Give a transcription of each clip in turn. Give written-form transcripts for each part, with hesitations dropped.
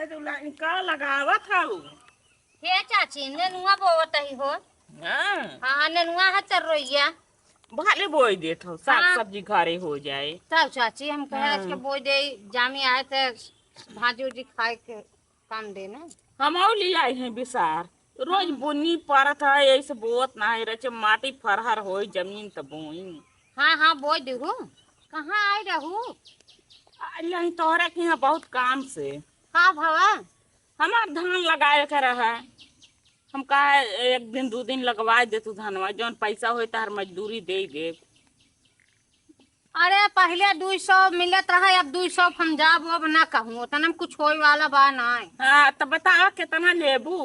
दुल्हन का लगावत हूँ। हे चाची नेनुआ बोवत ही हो। हाँ हाँ नेनुआ है चल रही है। भले बोई देत हो, साग हाँ। सब्जी घरे हो जाए। तब चाची हम कहे हाँ। इसके बोई दे जामी आए थे भाजी उजी खाए के काम दे ना। हम और ले आए हैं बिसार रोज बुनी पड़त है, ऐसे बोत ना है रचे माटी फरहर हो जमीन तो बोई। हाँ हाँ बोई देहू। कहाँ आई रहू? अल्लाह तोहरा के यहाँ बहुत काम से का भवा? हमार धान लगाए के रहा। हम कहा एक दिन दो दिन लगवा दे तू धनवा, जौन पैसा होए तार मजदूरी दे दे। अरे पहले 200 मिलत रहा, अब 200 हम जाब अब ना कहूँ उतना में कुछ होए वाला बा ना। हाँ तो बताओ कितना लेबू?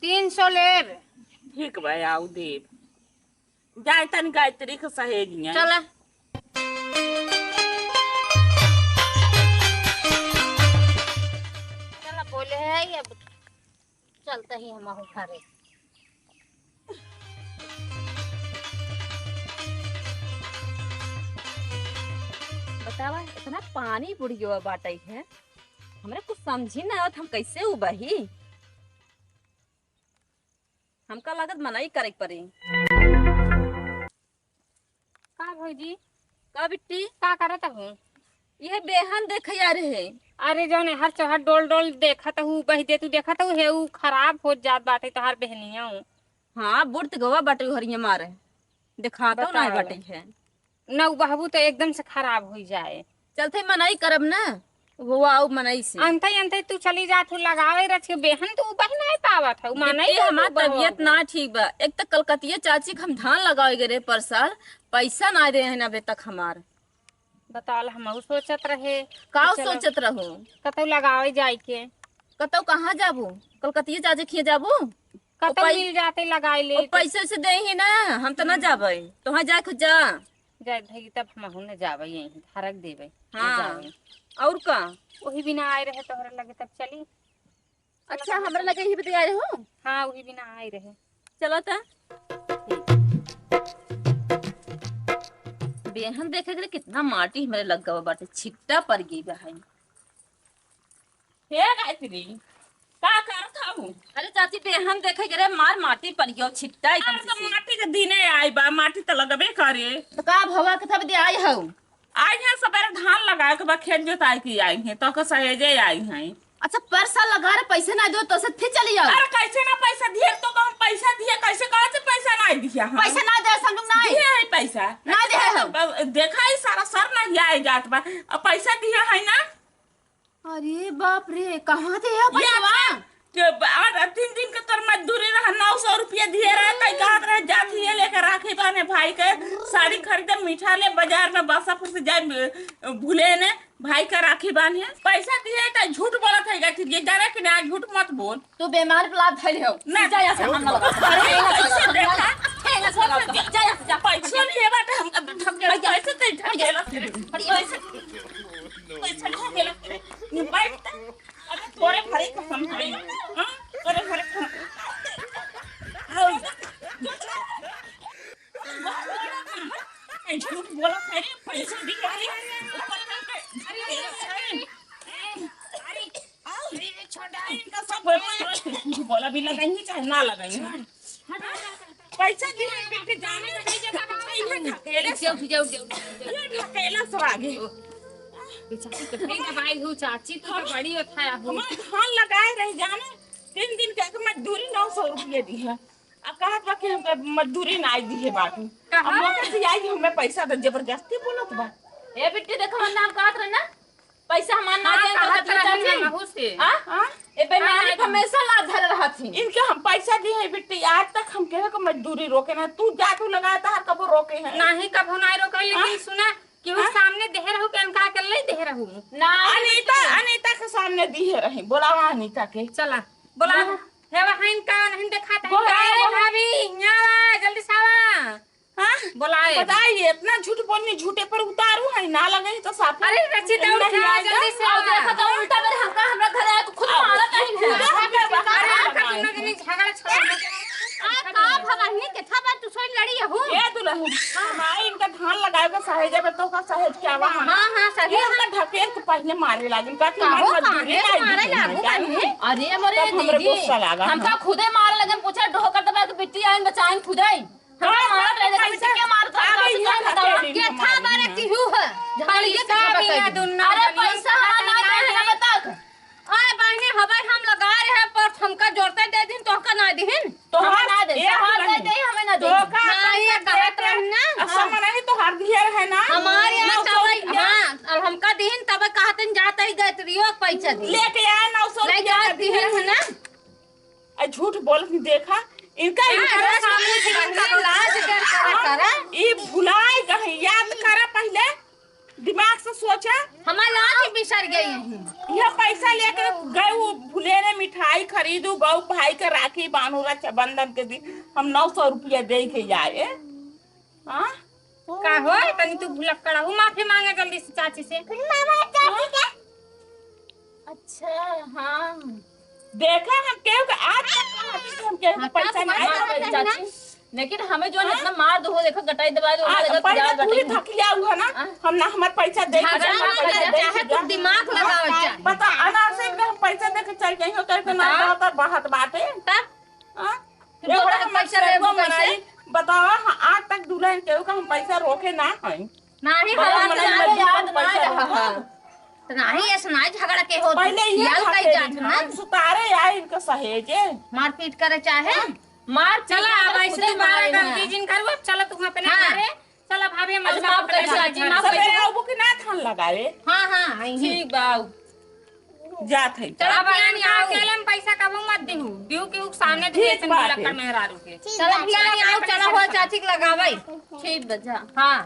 300 लेब। ठीक बा आऊ देव जाए तन गायत्री के सहेज चला चला बोले है ये चलते ही हम घरे। बतावा इतना पानी बुढ़ियो बाटे है, हमरे कुछ समझी ना आवत हम कैसे उबही। हमका लागत मनाई करे पड़ी। का भौजी का बिट्टी का करत हूँ? यह बेहन देखे आ रहे। अरे जौन हर चौहर डोल डोल देखत हूँ बही दे तू देखत हूँ हे उ खराब हो जात बाटे तोहार बहनिया। हाँ बुढ़ तो गवा बाटे हरिये मारे दिखाता ना बतावा। बाटे है न बहबू तो एकदम से खराब हो जाए। चलते मनाई करब ना वो आओ मनाई से। अंते अंते तू चली जात हूँ लगावे रच के बेहन तू बही नहीं पावत है माने बिट्टी हमार तबियत ना ठीक बा। एक तो कलकतिया चाची के हम धान लगावे गए पर साल पैसा ना दे हैं अबे तक हमार। बताल हम सोचत रहे का चलो। सोचत रहो कतौ लगावे जाए के कतौ कहाँ जाबू? कलकतिया चाची खिए जाबू? कतौ मिल जाते लगाए ले ओ पैसे से दे ही ना, हम तो ना जाबे तोहाँ जाए खुद जा। जाए धई तब हम न जावे यहीं धरक देवे। हाँ और का वही बिना आए रहे तोहरे लगे तब चली। अच्छा हमरा लगे ही बतिया रहे हो। हाँ वही बिना आए रहे चलो ता बेहन देखे के कितना माटी हमारे लग गवा बाटे छिट्टा पड़ गई बा है। हे गायत्री का करत हूँ? अरे चाची बेहन देखे के रे मार माटी पड़ गयो छिट्टा एकदम अरे तो से। माटी के दिने आई बा, माटी तो लगबे करे। तो का भवा के तब दे आई हो। आई हैं सबेरे धान लगाए के बाद खेत जोताई की आई हैं तो के सहेजे आई हैं। अच्छा पर साल लगा रे पैसे ना दो तो से फिर चली जाओ। अरे कैसे ना पैसा दिए तो हम पैसा दिए कैसे कहा से पैसा नहीं दिया हम? पैसा ना दे समझ ना दिए है पैसा ना दे है। देखा ही सारा सर नहीं आई जात बा, अब पैसा दिए है ना। अरे बाप रे कहाँ दे है पैसा? और 3 दिन के तोर मजदूरी रहा 900 रुपया दिए रहे कई कहत रहे जाती है लेकर राखी बाने भाई के साड़ी खरीदे मीठा ले बाजार में बासापुर से जाए भूले ने भाई का राखी बांधे पैसा दिए तो झूठ बोलत है गाती ये जाने कि ना झूठ मत बोल। तू बेमार प्लाट धइल हो ना जा यहाँ से हम ना लगा। अरे कैसे देखा ठेला से लगा जा यहाँ से जा पैसा लिए बाटे हम ठकेला कैसे ते ठकेला पैसा ठकेला ये बैठ अरे तोरे भरी कसम है हां तोरे भरी झूठ बोला है पैसा दिया अरे छोटा इनका सब बोला भी लगाएंगे चाहे ना लगाएंगे पैसा दिए बेटे जाने नहीं जगह ठकेला ठकेला सब आगे चाची तो ठीक है भाई हूँ चाची तो बड़ी उठाया हूँ। हमारे धान लगाए रहे जाने 3 दिन का मजदूरी 900 रुपये दी है। अब कहा था कि हमको मजदूरी ना दी है बाकी अब मौके से आई हमें पैसा दे जबरदस्ती बोलत बा। ए बिट्टी देखो हम नाम कहत रहे ना पैसा हमार ना दे तो कहत चाची रहे महू से। हां ए बेमारी हमेशा ला धर रहत थी। इनके हम पैसा दिए हैं बेटी आज तक हम कहे को मजदूरी रोके ना तू जातू लगाता हर कबो रोके हैं नहीं कभू नहीं रोके लेकिन सुना कि उस सामने दे रहू के अनका कर ले दे रहू ना अनीता के सामने दिए रहे बोलावा अनीता के चला बोला हे वहां का नहीं दिखाता है अरे भाभी यहाँ जल्दी सावा हां बुलाए बताइए इतना झूठ बोलने झूठे पर उतारू है ना लगे तो साफ अरे रची दौड़ खा जल्दी से आओ देखो तो उल्टा मेरे हमका हमरा घर आया तो खुद मारा नहीं है। अरे आपका तुमने दिन झगड़ा छोड़ आ का भगवान के था बात तू सोई लड़ी हूं ए दुल्हन हमारे इनका धान लगाएगा सहेजे में तो का सहेज क्या हुआ हाँ हाँ सही है। हमका ढकेल के पहले मारे लागिन का कि काहो हमार काहे मजदूरी आई मारे दी लागू है, बनी? अरे हमरे तब हमरे दीदी गुस्सा लगा, हमका हाँ। खुदे मारे लगे पूछा ढो कर दबा के बिट्टी आइन बचाइन खुदे हमका मार ले लेकिन पैसा- क्या मार आ गई है बताओ हथेली के में था मारी, बारे हाँ। की हु है जहां ये पैसा सब भी है बताई दुन्ना अरे बनिया पैसा हाथ हमारा में ना है। है तक आए बहने हवाई हम लगा रहे हैं पर हमका जोड़ते दे दिन तो का ना दिहिन तो हमें ना दे एक हाथ दे नहीं। दे हमें ना दे तो का ना ये कहत रही ना अच्छा मना ही तो हर दिया है ना हमारे यहाँ 900 तब रुपया। हाँ और हमका दिहिन तब कहतन जाता ही गए रियो पैसा दी लेके आए 900 ले रुपया जा का दिहिन है ना आ झूठ बोल के देखा इनका अरे सामने से लाज कर करा ये भुलाए गए याद करा पहले दिमाग से सोचा हमारे आज ही बिसर गई हैं यह पैसा लेकर गए वो भूले ने मिठाई खरीदू गौ भाई के राखी बांधू रक्षाबंधन के दिन हम 900 रुपया दे के जाए हाँ का हो तनी तू भुलक्कड़ हूँ माफी मांगे जल्दी से चाची से अच्छा हाँ देखा हम केहू के आज तक कहती कि हम केहू के पैसा नहीं मार देते। दे चाची लेकिन हमें जो है इतना मार दो देखो गटाई दबा दो आज पहले तू ही थक लिया हुआ ना हम ना हमारे पैसा दे के झगड़ा जाए, मत पैसा कर दे चाहे के तू जाए। दिमाग लगाओ चाहे पता अनार से एकदम पैसा दे के चल गई हो करके ना बहुत बहुत बाटे तब हाँ? तो एगो बोला हमर पैसा सेबो लेबो कैसे? मनाई, बतावा हाँ, आज तक दुल्हन केहू का हम पैसा रोके ना है नहीं बड़ा हमारे मनाई याद मजबूर याद पैसा ना रहा रोको। तो नहीं ये सुनाई झगड़ा के हो पहले ये याद कई जात खाते ना हम सुतारे आए इनका सहेजे मारपीट करे चाहे मार चला अब ऐसे तू बाहर गलती जिन करबो चलो तू अपने हाँ। घरे चला भाभी हम अच्छा, माफ कर चाची, माफ कर। सबेरे आबू के ना थान लगावे हाँ हाँ आई ही ठीक बाऊ जात है चलो अब बियान यहाँ आओ अकेले में पैसा कबो मत दिहू दिहू के सामने ठीक दिए बात है। भुलक्कड़ मेहरारू के चलो बियान आओ चलो हो चाची के लगावे ठीक बजा हाँ